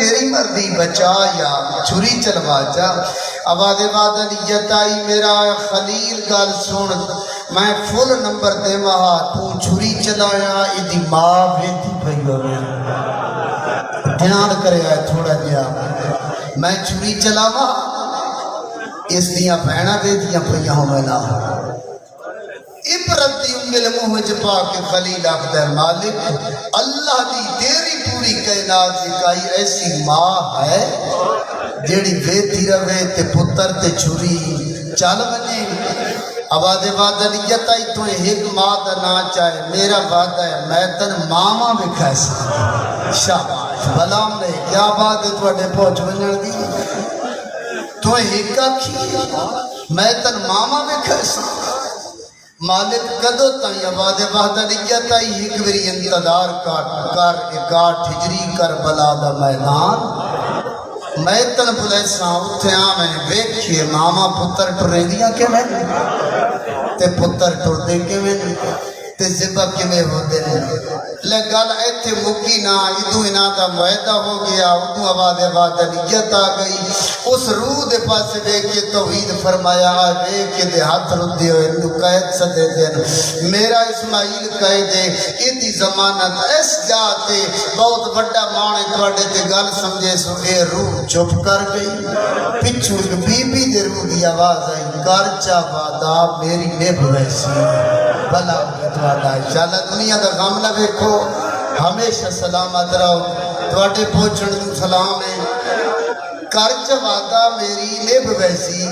تیری مرضی بچا یا چھری چلوا جا آواز نیت آئی میرا خلیل گل سن میں فل نمبر دے مہا تو چھری چلایا ایدی ماں بیتی پہی ہوئے دھیان کرے آئے تھوڑا جیا میں چھری چلاوا اس دیا بہنا بیتیاں پہیاں ہوں میں نہ عبرت دی انگل منہ جپا کے خلیل آخدہ مالک اللہ دی تیری پوری کائنات اکائی ایسی ماں ہے جیڑی بیتی روے تے پتر تے چھری چال بنے آواز نیت آئی تو ایک ماں دا نا چاہے میرا وعدہ ہے میں تن ماما بھی کھیسا شاباش بلام نے کیا بات ہے تو اڈے پہنچ بنجن دی تو ایک آکھی میں تن ماما بھی کھیسا مالک کدو تائیں آواز نیت آئی ایک وری انتظار کر اکاٹھ ہجری کر بلا دا میدان میں تن بلیساں اتھے آمیں ویکھئے ماما پتر ٹرے دیا کے میں تے پتر ٹر دے کے میں تے زبا کے میں ہو دے لگل ایتھے مکی نا ادو انا دا معاہدہ ہو گیا ادو آواز نیت آ گئی اس روح دے پاس دے کے توحید فرمایا آئے کے دے ہاتھ رد دے ہوئے انو قید صدے دین میرا اسماعیل قید دے ایدی زمانت اس جاتے بہت بڑا مانے توڑے تے گل سمجھے سو اے روح چپ کر گئی پچھو ایک بی بی دے روح دی آواز آئی کارچا بادا میری نیب ویسی بلا توڑا انشاءاللہ دنیا دا غم نہ بیکھو ہمیشہ سلامت رہو توڑے پوچھن دوں سلام ہے کارچ وعدہ میری لب ویسی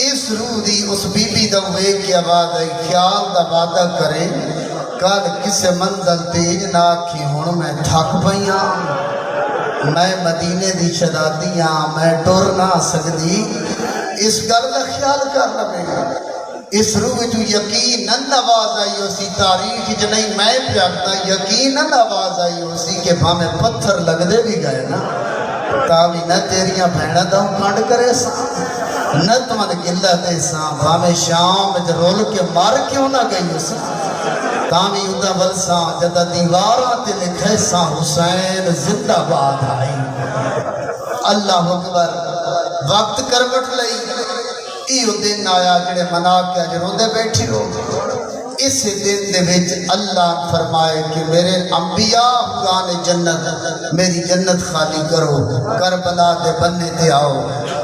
اس روح دی اس بی بی دا ہوئے کی آواز آئی خیال دا وعدہ کرے کل کسے منزل تیج نہ کی ہون میں تھک پئیاں میں مدینے دی شدادیاں میں ٹور نہ سکتی اس گل دا خیال کر لگے اس روح جو یقیناً آواز آئی اسی تاریخ جو نہیں میں پیاکتا یقیناً آواز آئی اسی کے بھامے پتھر لگ دے بھی گئے نا تاوی نہ تیریاں بھیڑا داؤں کانڈ کرے ساں نہ تمہن گلہ دے ساں بھامے شام جرول کے مار کیوں نہ گئی ساں تاوی ادھا ولساں جدہ دیوارات لکھے ساں حسین زندہ باد آئی اللہ اکبر وقت کروٹ لئی ایو دن آیا جڑے منا کے اجروں دے بیٹھی ہو اس دن دے وچ اللہ فرمائے کہ میرے انبیاء حران جنت میری جنت خالی کرو کربلا دے بننے تے آؤ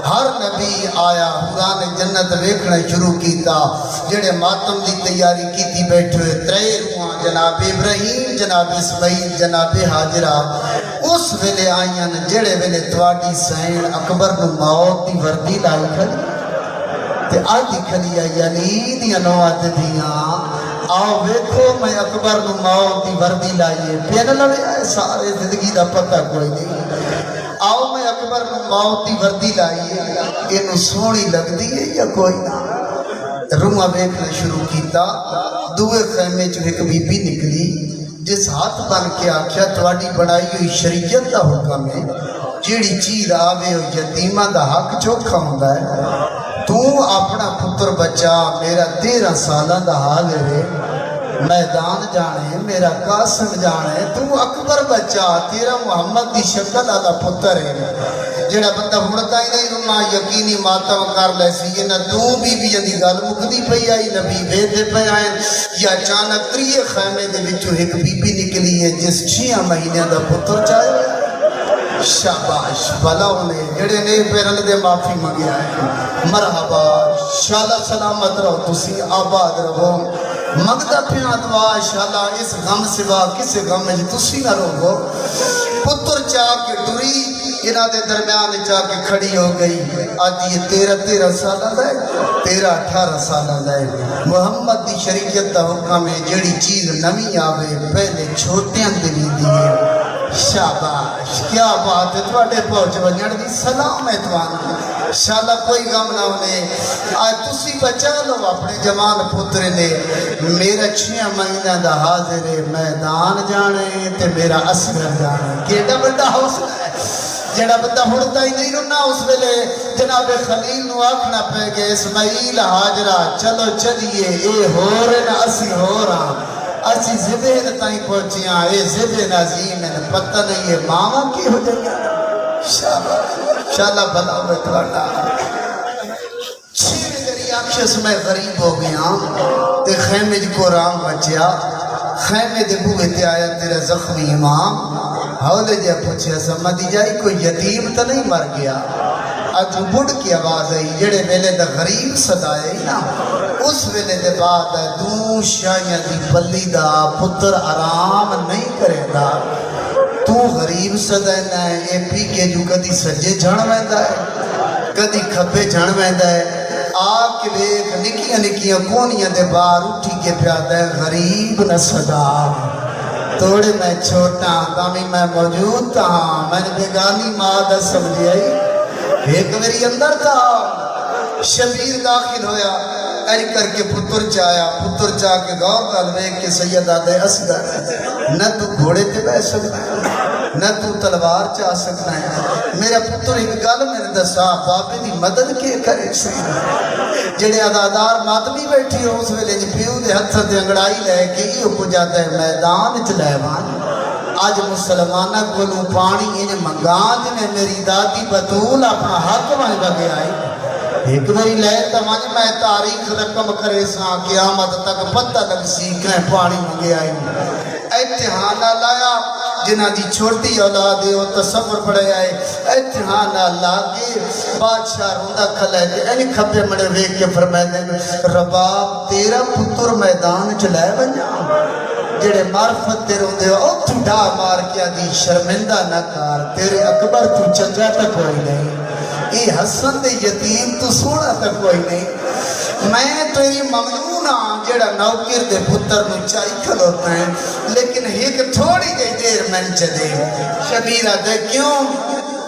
ہر نبی آیا حران جنت ویکھنا شروع کیتا جڑے ماتم دی تیاری کیتی بیٹھے ترے روحاں جناب ابراہیم جناب اسماعیل جناب حاجرہ اس ویلے آئیاں جڑے ویلے تواڈی سین اکبر نو موت دی وردی لائی کھڑی تے آدھی کھلی یعنی دیا نوات دیاں آؤ ویکھو میں اکبر نو موت دی وردی لائیے پین لڑے آئے سارے زندگی دا پتہ کوئی نہیں آؤ میں اکبر نو موت دی وردی لائیے انو سونی لگ دیئے یا کوئی نہ روحاں ویکھنا شروع کیتا دوے خیمے جو ایک بی بی نکلی جس ہاتھ بن کے آکھیا تواڈی بڑائی ہوئی شریعت دا حکم ہے جیڑی چیز آوے ہو یتیمہ دا حق چوکھا ہوندا ہے تو اپنا پتر بچہ میرا 13 سالہ دا حال ہے میدان جانے میرا قاسم جانے تو اکبر بچہ تیرا محمد دی شکل آدھا پتر ہے جڑا بندہ ہوڑتا ہی نہیں رہنا یقینی ماتم کر لے سی یہ نہ تو بی بی جدی گل مکدی پئی آئی نبی بیدے پئی آئیں یا اچانک تریے خیمے دے وچوں ایک بی بی نکلی ہے جس 6 مہینے دا پتر چاہے شاباش بھلا انہیں جڑے نے پیرل دے معافی مانگیا ہے مرحبا شالا سلامت رہو تسی آباد رہو مگدہ پیاں دعا شالا اس غم سوا کسے غم میں تسی نہ رہو پتر چاہ کے ڈری انہاں دے درمیان چاہ کے کھڑی ہو گئی آدھی 13 سالہ دائے 18 سالہ دائے محمد دی شریعت دا حکم ہے جڑی چیز نمی آوے پہلے چھوٹیاں دلی دیئے شاباش کیا بات ہے تواڈے پہنچ ونجن دی سلام ہے توانا شالا کوئی غم نہ ہونے آج تسی بچا لو اپنے جوان پتر نے میرا 6 مہینہ دا حاضر میدان جانے تے میرا اصغر جانے کیڑا بڑا حوصلہ ہے جڑا بندہ ہوڑتا ہی نہیں رہنا اس ویلے جناب خلیل نو آکھنا پہ گئے اسماعیل حاجرہ چلو چلیے اے ہو رہے نا اسی ہو رہا اسی زبین تائیں پہنچیاں اے زبین عظیم ہے پتہ نہیں ہے ماما کی ہو جائے شالا بھلا ہوئے تواڈا چھویں کری آخشس میں غریب ہو گیا تے خیمے کو رام بچیا خیمے دے بوئے تے آیا تیرا زخمی امام ہولے جا پوچھیا سمجھ جائی کوئی یتیم تو نہیں مر گیا اجو بڑھ کی آواز آئی جڑے ویلے دا غریب صدائے نا اس ویلے دے بعد دوں شاہیاں دی بلی دا پتر آرام نہیں کرے دا تو غریب صدائے نا اے پی کے جو کدی سجے جھڑ ویندا ہے کدی کھبے جھڑ ویندا ہے آگ کے ویک نکیاں نکیاں کونیاں دے باہر اٹھی کے پیادا ہے غریب نہ صدا توڑے میں چھوٹا کامی میں موجود تھا میں نے بیگانی مادہ سمجھی آئی ایک میری اندر تھا شبیر داخل ہویا ایج کر کے پتر چاہ کے غور قلبے کے سید آدھے اصغر نہ تو گھوڑے تے بہ سکتا ہے نہ تو تلوار چاہ سکتا ہے میرا پتر ایک گل میرے دسا بابے دی مدد کے کرے سی جڑے عزادار ماتمی بیٹھی ہو اس ویلے جی پیو دے ہتھ تے انگڑائی لے کے ہی کو جاتا ہے میدان چ لے وان آج مسلمانہ کو نو پانی انج منگا جنے میری دادی بطول اپنا حق مانگا گیا ہے ایک بری لے تمہیں میں تاریخ رقم کرے ساں قیامت تک پتہ لگ سی کہیں پانی منگے آئی اتحانہ لایا جنہ دی چھوٹی اولادے وہ تصور پڑے آئے اتحانہ لاگے بادشاہ روندہ کھلے دے اینی کھپے مڑے ویک کے فرمائے دے رباب تیرا پتر میدان چلائے بنیا جڑے معرفت تیرے ہوندے او تو ڈا مار کیا دی شرمندہ نہ کار تیرے اکبر تو چنگا تک کوئی نہیں اے حسن دے یتیم تو سونا تک کوئی نہیں میں تیری ممنونہ جڑا نوکر دے پتر نو چائی کھلوتا ہے لیکن ایک تھوڑی دیر میں چلے شبیرہ دے کیوں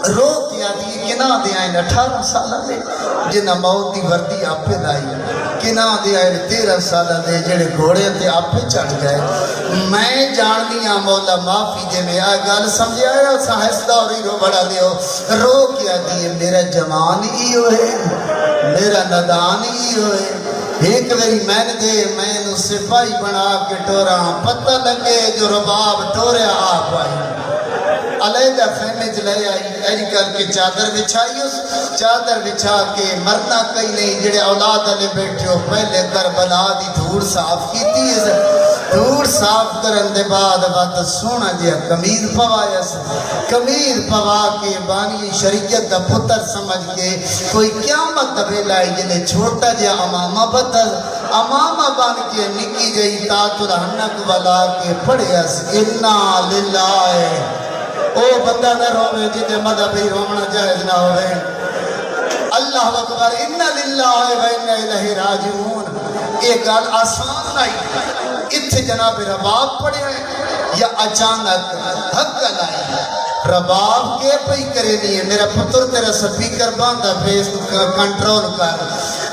رو کیا دی کنا دے آئین 18 سالہ دے جنہ موت دی وردی آپ پہ لائی کنا دے آئین 13 سالہ دے جڑے گھوڑے تے آپ پہ چڑھ گئے میں جان دیا مولا معافی دے میں آئے گال سمجھے آئے اور سہستہ اور رو بڑا دیو رو کیا دیئے میرا جوان ہی ہوئے میرا ندان ہی ہوئے ایک ویری میں نے دے میں نے سپاہی بنا کے ٹورا پتہ لگے جو رباب ٹورے آپ آئی علیدہ خیمے جلے آئی ایجی کر کے چادر بچھائی اس چادر بچھا کے مرنا کئی نہیں جڑے اولاد علی بیٹھے ہو پہلے کربلا دی دھوڑ صاف کی تیز دھوڑ صاف کرن دے بعد بات سونا جیا کمیر پوایا کمیر پوا کے بانی شریعت دا پتر سمجھ کے کوئی قیامت دبے لائی جلے چھوٹا جیا امامہ بدل امامہ بان کے نکی جئی تاج الحنک والا کے پڑے اس انا للہ او بندہ نہ روے جتے مذہب ہی رونا جائز نہ ہوئے اللہ اکبر انا للہ و انا الیہ راجعون ایک گال آسان نہیں اتھے جناب رباب پڑے ہیں یا اچانک حق لائی رباب کے پئی کرے نہیں ہے میرا پتر تیرا سپیکر باندھا فیس کنٹرول کر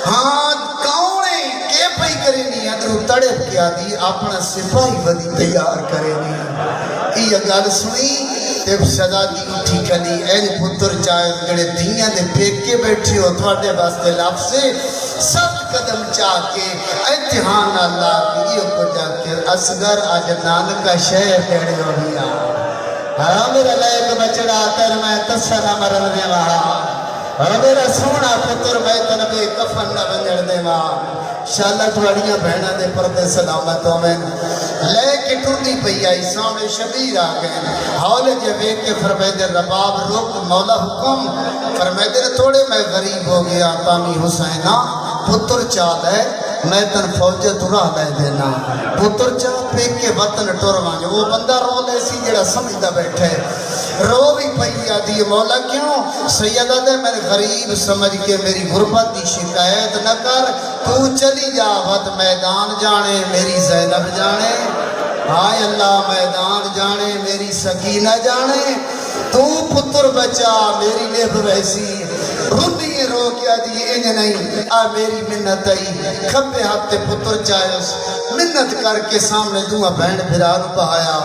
ہاں کاؤنے کے پئی کرے نہیں ہے ادھر تڑپ کیا دی اپنا سپاہی بدی تیار کرے نہیں ہے یہ گال سنی تیب صدا دی اٹھی کھلی این پتر چاہے جڑے دیاں دے پیک کے بیٹھی ہو تھوڑے باستے لفظے 7 قدم چاہ کے اتحان اللہ کی یہ کو جا کے اصغر آج نانکا شہر پیڑے ہو گیا ہاں میرا لائق بچڑا کر میں تسنہ مرن دے وہاں میرا سونا پتر میں تنبے کفن نہ بنجڑ دے وہاں شاءاللہ تھوڑیاں بہنہ دے پردے سلامتوں میں لے کے ٹوٹی پئی آئی سامنے شبیر آگئے حولے جبے کے فرمائے دے رباب رک مولا حکم فرمائے دے تھوڑے میں غریب ہو گیا تامی حسینہ پتر چال ہے میں تن فوجہ دورہ لے دینا پتر چال پیک کے وطن ٹوروانجے وہ بندہ رو لے سی جڑا سمجھدہ بیٹھے رو بھی پئی آدھی مولا کیوں سیدہ دے میں غریب سمجھ کے میری غربت دی شکایت نہ کر تو چلی جا وقت میدان جانے میری زینب جانے ہائے اللہ میدان جانے میری سکینہ جانے تو پتر بچا میری لب ویسی رنی رو کیا دی انج نہیں آ میری منت آئی کھپے ہفتے پتر چاہے اس منت کر کے سامنے دعا بہن بھران پایا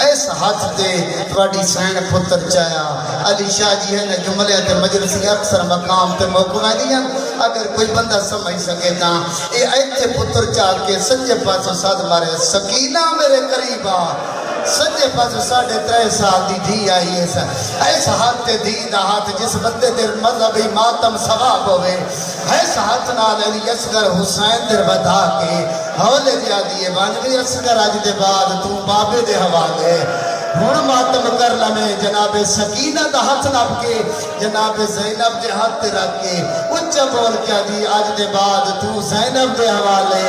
ایسا ہاتھ دے تھوڑی سین پتر چاہیا علی شاہ جی ہے نے جملے تے مجلسی اکثر مقام تے موقع دیا اگر کوئی بندہ سمجھ سکے تا اے ایتھے پتر چال کے سچے پاسوں ساتھ مارے سکینہ میرے قریبا سجے پاس 3.5 سال دی دھی آئی ایس ہاتھ تے دھی دا ہاتھ جس بندے دے مذہبی ماتم ثواب ہوئے ایس ہاتھ نال علی اصغر حسین در بدا کے حولے دیا دیئے بانوی اصغر آج دے بعد تو بابے دے حوالے ہون ماتم کر لمیں جناب سکینہ دا ہاتھ نب کے جناب زینب دے ہاتھ رکھ کے اچھا بول کیا دی آج دے بعد تو زینب دے حوالے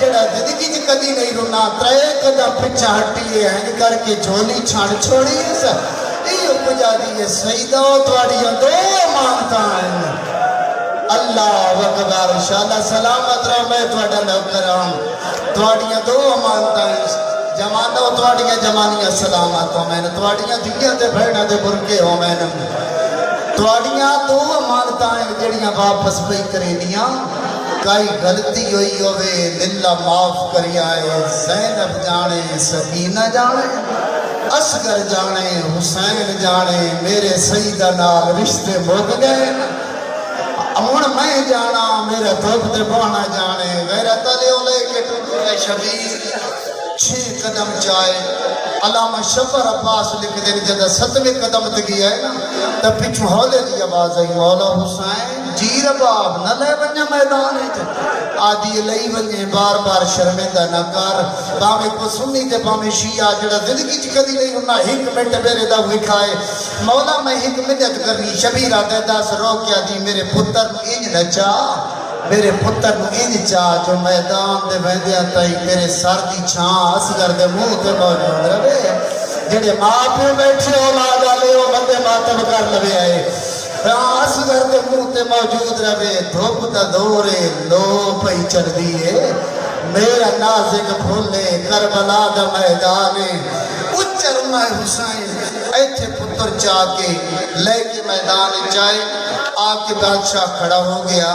جڑا زندگی جی کدی نہیں رونا 3 قدم پچھا ہٹیے ہیں کر کے جھولی چھاڑ چھوڑیے یہ کجا دیئے سیدہ توڑیاں دو مانتا ہیں اللہ اکبر انشاءاللہ سلامت رہو میں توڑا نوکرام توڑیاں دو مانتا ہیں جمانہ توڑیاں جمانیاں سلامت ہو میں نے توڑیاں دھیاں دے بھیڑا دے برکے ہو میں نے توڑیاں دو مانتا ہیں جڑیاں واپس پہ کرینیاں کئی غلطی ہوئی ہوئے للہ معاف کری آئے زینب جانے سکینہ جانے اصغر جانے حسین جانے میرے سیدہ نال رشتے موگ گئے امون میں جانا میرے دھوپ دے بونا جانے غیرت علی لے کے ٹوٹے شبیر 6 قدم جائے علامہ شفر عباس لکھ دے جدہ 7ویں قدم تکی ہے نا تب پیچھو ہولے دی آواز آئی مولا حسین جی رباب نہ لے بنیا میدان ہے آدھی لئی بنیا بار بار شرمندہ نہ کر بامی کو سنی تے بامی شیعہ جڑا زندگی چی کدی نہیں ہونا ہک منٹ میرے دا ہوئی کھائے مولا میں ہک منت کرنی شبیرہ دے 10 رو کیا دی میرے پتر انج نچا میرے پتر نو انج چاہ جو میدان دے ویندیاں تائی میرے سر دی چھان اصغر دے منہ تے موجود رہے جڑے ماں پیو بیٹھے اولاد والے وہ بندے ماتم کر لوے آئے اصغر دے منہ تے موجود رہے دھوپ دا دورے لو پئی چڑھ دیئے میرا نازک پھولے کربلا دا میدانے اچھر میں حسین ایتھے پتر چاہ کے لے کے میدان جائے آکے بادشاہ کھڑا ہو گیا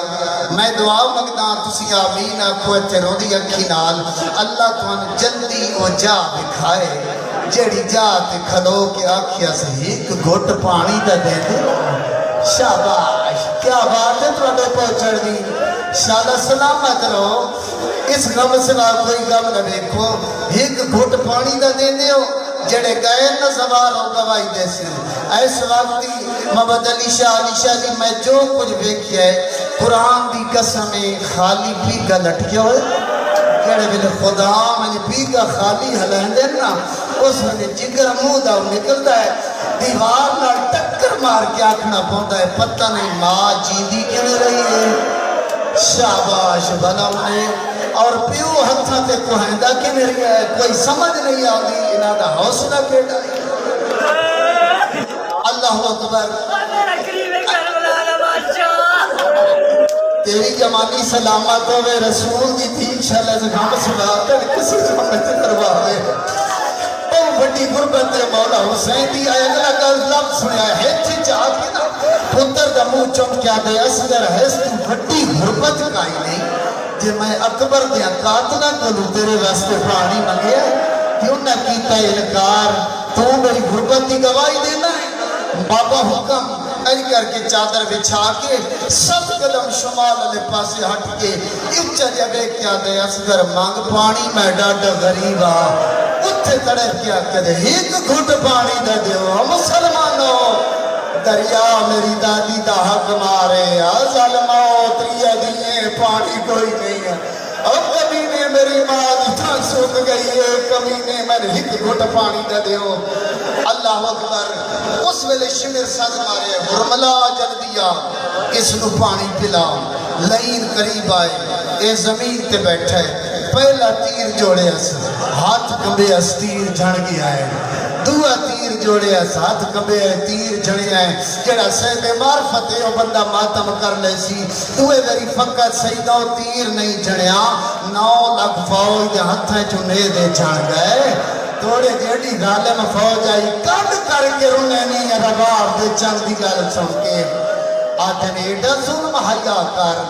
میں دعا مگداں تسی آمین آکھو ایتھے رو دی اکھی نال اللہ توان جلدی او جا بکھائے جیڑی جا تے کھلو کے آکھیا سے ایک گھٹ پانی دا دے دے شاباش کیا بات ہے تو اڈے پہنچڑ دی شاءاللہ سلامت رہو اس غم سے کوئی غم نہ دیکھو ایک گھٹ پانی دا دے دے ہو جڑے گئے نہ سوال ہو گوائی دے سے ایس وقتی محمد علی شاہ جی میں جو کچھ بیکھیا ہے قرآن دی قسمیں خالی پی کا لٹکیا ہوئے کہڑے بلے خدا میں پی کا خالی حلین دینا اس میں جگر منہ دا نکلتا ہے دیوار نہ ٹکر مار کے آکھنا پوندا ہے پتہ نہیں ماں جیندی کیوں رہی ہے شاباش بھلا انہیں اور پیو ہتھا تے کوہندہ کی میری ہے کوئی سمجھ نہیں آگی انہاں دا حوصلہ کیٹا اللہ اکبر تیری جمالی سلامت ہوئے رسول دی تھی شلز غم سباتر کسی سمجھ کروا دے او بڑی غربت مولا حسین دی آئے اگلا گل لفظ سنیا ہے تھی چاہ کے نا پتر دا منہ چم کیا دے اصغر ہے تو بڑی غربت کائی نہیں جے میں اکبر دیا قاتلہ کلو تیرے واسطے پانی منگیا کیوں نہ کیتا انکار تو میری غربت دی گواہی دینا ہے بابا حکم اج کر کے چادر بچھا کے 7 قدم شمال علی پاسے ہٹ کے اچھا جگہ کیا دے اصغر مانگ پانی میں ڈاڈا غریبا اتھے تڑپ کیا کدے ایک گھٹ پانی دے دیو مسلمانوں دریا میری دادی دا حق مارے ظالماؤ تریہ دیئے پانی کوئی نہیں ہے اب کبھی نے میری ماں دی تھان سوک گئی ہے کبھی نے میرے ہک گھٹ پانی دے دیو اللہ اکبر اس ویلے شمر ساز مارے حرملہ جل دیا اس نو پانی پلا لین قریب آئے اے زمین تے بیٹھے پہلا تیر جوڑے اس ہاتھ کمبے اس تیر جھڑ گیا ہے دعا تیر جوڑے اس ہاتھ کمبے تیر جھڑے ہیں جڑا صاحب معرفت ہے وہ بندہ ماتم کر لے سی دوے میری فقط سیدہ تیر نہیں جھڑیا 9 لاکھ فوج ہتھیں چنے دے جھڑ گئے توڑے جیڑی ظالم فوج آئی کٹ کر کے رونے نہیں رباب دے چند دی گل سن کے آدھنے ایڈا ظلم حیا کر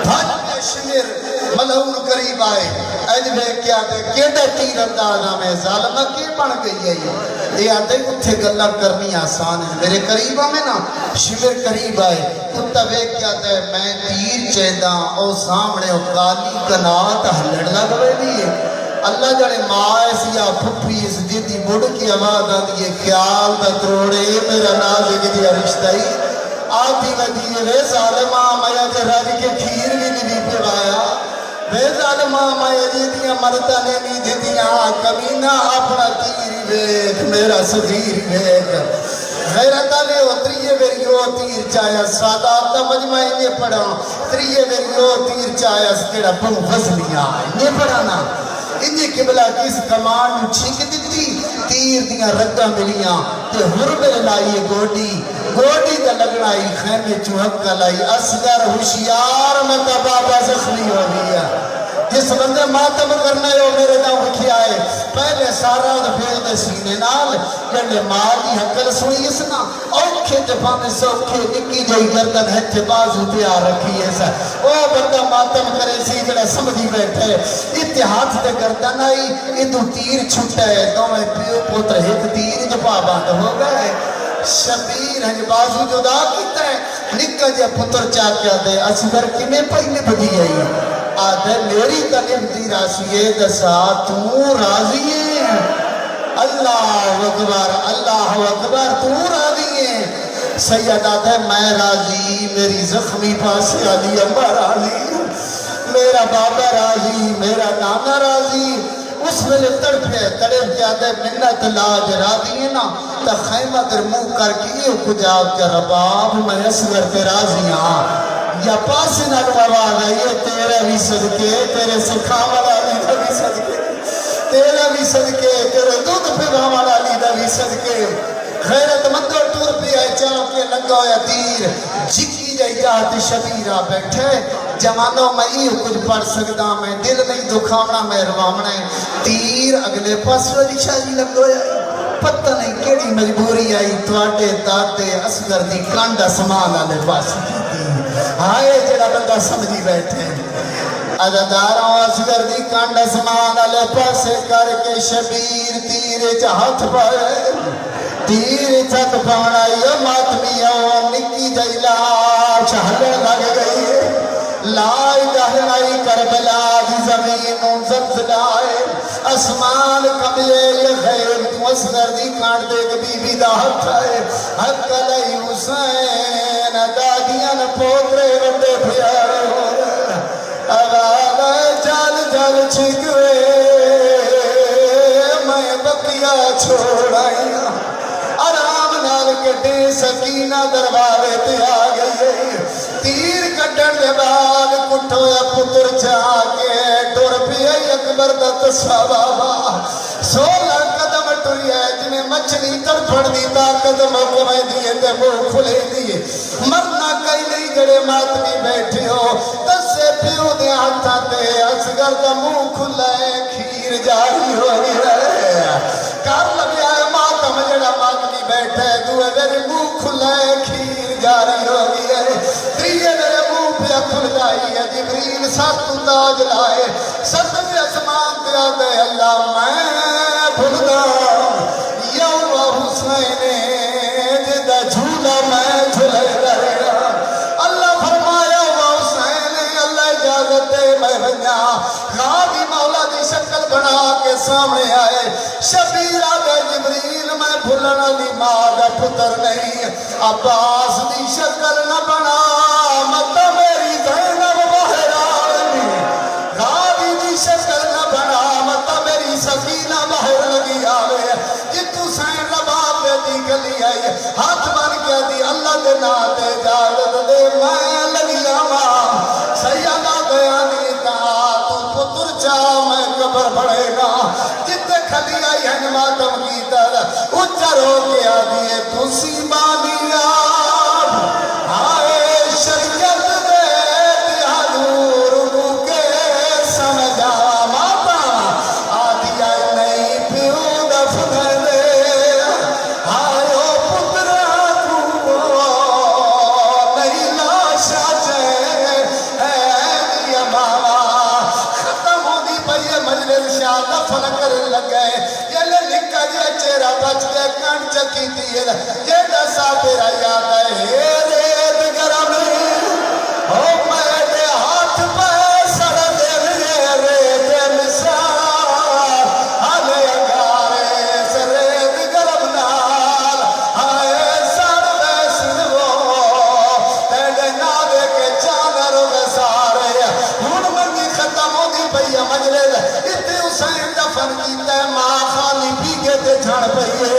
بھج کے شمر ملعون قریب آئے اج بے کیا دے کیڑے تیر اندازہ میں ظالمہ کی بن گئی ہے یہ آدھے اتھے گلہ کرنی آسان ہے میرے قریبہ میں نا شمر قریب آئے اتھا بے کیا دے میں تیر چیدہ او سامنے او کالی کنات ہلڑ لگوے دیئے اللہ جڑے ماں ایسی یا پھپھی اس جیتی مڑ کی آواز آتی ہے خیال دا تروڑے میرا نازک دیا رشتہ ہی آتی لگی وے ظالمہ میا جے رج کے کھیر بھی نہیں پڑایا وے ظالمہ میا جے دیا مرتا نے نہیں دیتیاں کمینہ اپنا تیر ویک میرا صغیر ویک غیرت نے اتریے ویریو تیر چایا سادات دا مجمع انہیں پڑھا تریے ویریو تیر چایا سکڑا پن وزنیاں انہیں پڑھانا انہیں قبلہ کس کمان نو چھینک دیتی تیر دیاں رگا ملیاں تے حربے لائیے گوڑی دا لگنائی خیمے چوہکا لائی اصغر ہوشیار مکہ بابا زخمی ہو گیا جس بندے ماتم کرنے ہو میرے نام رکھی آئے پہلے سارا دفعہ دے سینے نال جنڈے مالی حقل سوئی اسنا اوکھے جفا میں سوکھے نکی جائی گردن ہے تبازو تیار رکھی ہے سا او بندہ ماتم کرے سی جڑا سمجھی بیٹھے اتحاد دے گردن آئی ادو تیر چھوٹا ہے دو میں پیو پوتر ایک تیر جپا باندھ ہو گئے شبیر ہنج بازو جدا کیتا ہے نکا جا پتر چاہ کیا دے اصغر کنے پہلے بجی آئی آدھے میری تلیم دی راسیے دسا تو راضی ہے اللہ اکبر تو راضی ہے سید آدھے میں راضی میری زخمی پاسی علی امبا راضی میرا بابا راضی میرا نانا راضی اس میں تڑپے کیا دے منت لاج راضی ہے نا تا خیمہ در منہ کر کیے کجاب کیا رباب میں اصغر پہ راضی ہاں یا پاس نہ آواز آئیے تیرے بھی صدقے تیرے سکھا والا لیدہ بھی صدقے تیرے بھی صدقے تیرے دودھ پہ والا لیدہ بھی صدقے غیرت مندر ٹور پہ آئے چاہوں کے لگا یا تیر جکی جائی جاہت شبیرہ بیٹھے جوانوں میں ہی کچھ پڑھ سکتا میں دل نہیں دکھاونا میں روامنا تیر اگلے پاس والی شاہی لگو یا پتہ نہیں کیڑی مجبوری آئی تواٹے داتے اصغر دی کانڈا سمان آلے پاس کی ہائے جڑا بندہ سمجھی بیٹھے عدداروں اصغر دی کانڈا سمان آلے پاسے کر کے شبیر تیر چاہت پائے تیر چک پانا یہ ماتمیوں نکی جائلہ شہلے لگ گئی لائی دہرائی کربلا دی زمین زلزلائے اسمان کملے یہ غیر تو اصغر دی کانڈ دے بی بی دا حق ہے حق علی حسین دادیاں پوترے رڈے پیارے ہو رہے آواز جال جال چھکوے میں بقیہ چھوڑائیاں آرام نال کٹے سکینہ دروارے تے آ گئی تیر کٹن دے بعد کٹھو یا پتر چاہ کے ٹور پی اکبر دا تسا بابا 16 قدم ٹری ہے جنہیں مچھلی تڑپڑ دی طاقت مقومے دیئے تے منہ کھلے دیئے مرنا کئی نہیں جڑے ماتمی بیٹھے ہو تسے پیو دے ہاتھا تے اصغر دا منہ کھلے کھیر جاری ہو گیا کار لگیا ہے ماتم جڑا ماتمی بیٹھے دوے میرے منہ کھلے کھیر جاری ہو گیا تریے میرے منہ پہ کھل جائی ہے جبریل ساتھ تاج لائے ستویں اسمان پہ آدھے اللہ میں بھلدا یوم حسین جدہ جھولا میں جھلے گا اللہ فرمایا حسین اللہ اجازت دے میں بنیا غابی مولا دی شکل بنا کے سامنے آئے شبیر آدھے جبریل میں بھلنا لی ماں دا پتر نہیں عباس دی شکل نہ بنا مت میری زینب باہر آنی غابی دی شکل نہ بنا مت میری سکینہ باہر لگی آوے جتو سین رباب دے دی گلی آئی ہاتھ بن گیا دی اللہ دے ناتے جالت دے میں لگی آما سیدہ گیا نیتا تو پتر چاہ میں قبر پڑے گا جتے کھلی آئی ہے ماتم کی طرح اچھر ہو گیا دیئے تسی بانی آپ آئے شریعت دے دیالور کے سمجھا ماتا آدھی آئی نہیں پیو دفگر دے آئے او پترہ تو نہیں لاشا چے دیا ماما ختم ہو دی پر یہ مجلس شاہ دفن کر لگے یہ لکھا جے چیرہ بچ کے کن چکی دیئے یہ دسا پیرا یاد ہے ریت گرم او میرے ہاتھ پہ سر دے ریت مسا کیتا ہے، ماں خالی پی کے تے جھڑ پئی ہے،